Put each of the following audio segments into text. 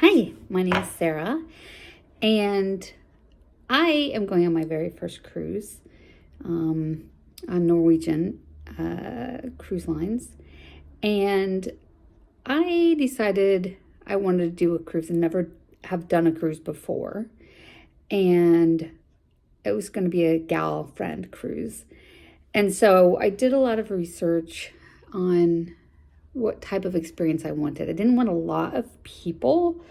Hi, my name is Sarah, and I am going on my very first cruise on Norwegian cruise lines. And I decided I wanted to do a cruise and never have done a cruise before. And it was going to be a gal friend cruise. And so I did a lot of research on what type of experience I wanted. I didn't want a lot of people.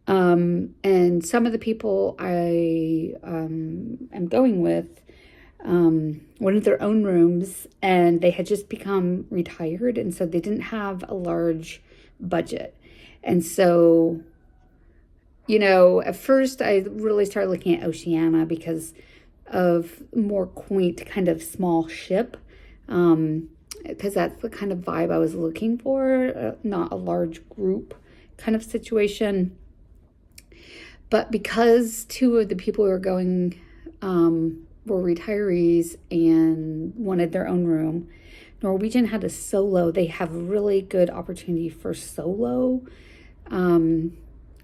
And some of the people I am going with wanted their own rooms, and they had just become retired, and so they didn't have a large budget. And so, at first I really started looking at Oceania because of more quaint kind of small ship. Because that's the kind of vibe I was looking for, not a large group kind of situation. But because two of the people who were going were retirees and wanted their own room, Norwegian had a solo. They have really good opportunity for solo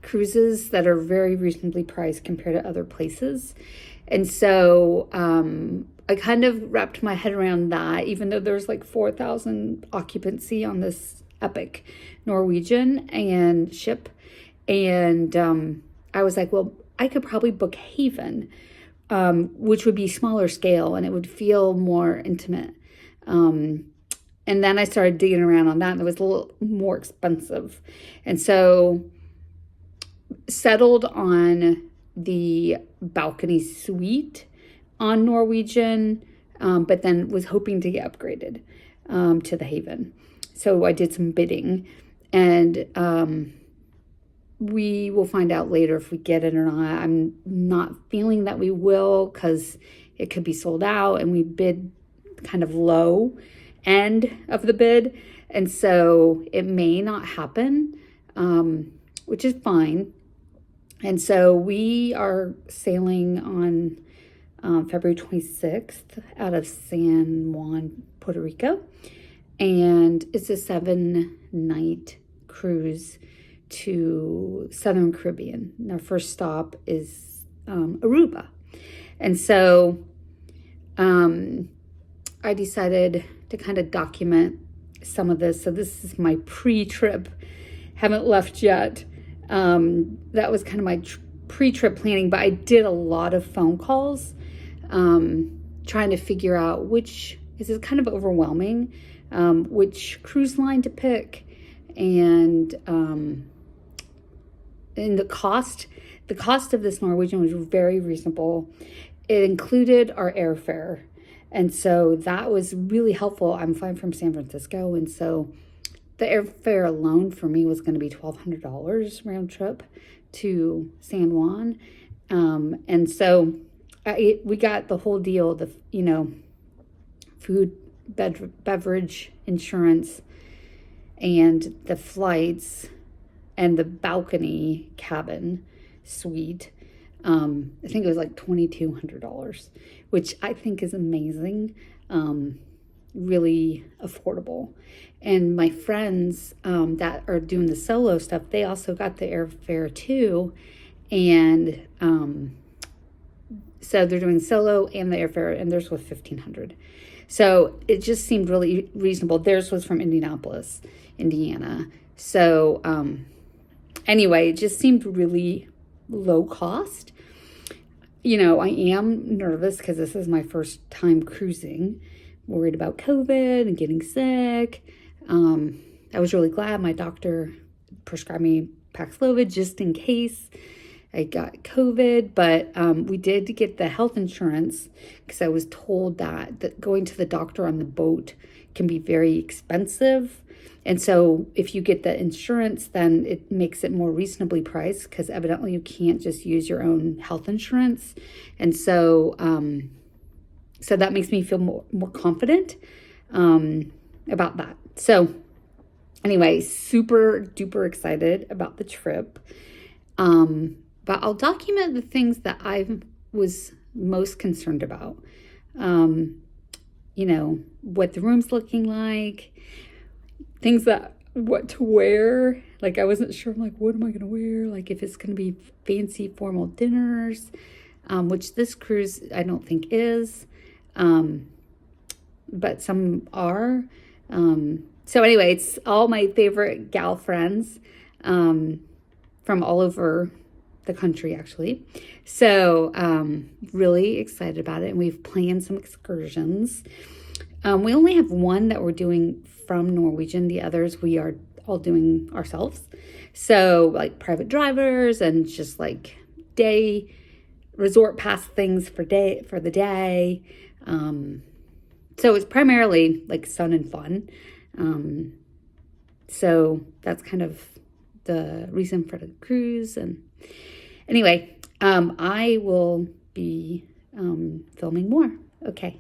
cruises that are very reasonably priced compared to other places. And so I kind of wrapped my head around that, even though there's like 4,000 occupancy on this epic Norwegian and ship. And I was like, well, I could probably book Haven, which would be smaller scale and it would feel more intimate. And then I started digging around on that, and it was a little more expensive. And so settled on the balcony suite on Norwegian, but then was hoping to get upgraded to the Haven. So I did some bidding, and we will find out later if we get it or not. I'm not feeling that we will because it could be sold out, and we bid kind of low end of the bid, and so it may not happen, which is fine. And so we are sailing on February 26th out of San Juan, Puerto Rico. And it's a 7-night cruise to Southern Caribbean. And our first stop is Aruba. And so I decided to kind of document some of this. So this is my pre-trip. Haven't left yet. That was kind of my pre-trip planning, but I did a lot of phone calls trying to figure out which, this is kind of overwhelming, which cruise line to pick, and the cost of this Norwegian was very reasonable. It included our airfare, and so that was really helpful. I'm flying from San Francisco, and so the airfare alone for me was going to be $1,200 round trip to San Juan. And so we got the whole deal, the, food, beverage, insurance, and the flights, and the balcony cabin suite. I think it was like $2,200, which I think is amazing. Really affordable. And my friends that are doing the solo stuff, they also got the airfare too. And so they're doing solo and the airfare, and theirs was $1,500. So it just seemed really reasonable. Theirs was from Indianapolis, Indiana. So anyway, it just seemed really low cost. I am nervous because this is my first time cruising. Worried about COVID and getting sick. I was really glad my doctor prescribed me Paxlovid just in case I got COVID, but we did get the health insurance because I was told that going to the doctor on the boat can be very expensive. And so if you get the insurance, then it makes it more reasonably priced because evidently you can't just use your own health insurance. And so so that makes me feel more confident about that. So anyway, super duper excited about the trip. But I'll document the things that I was most concerned about. What the room's looking like, things that what to wear. Like, I wasn't sure. I'm like, what am I going to wear? Like, if it's going to be fancy formal dinners, which this cruise I don't think is, but some are. So anyway, it's all my favorite gal friends from all over the country, actually. So really excited about it. And we've planned some excursions. We only have one that we're doing from Norwegian. The others we are all doing ourselves. So like private drivers and just like day resort pass things for the day. So it's primarily like sun and fun. So that's kind of the reason for the cruise. And anyway, I will be filming more. Okay.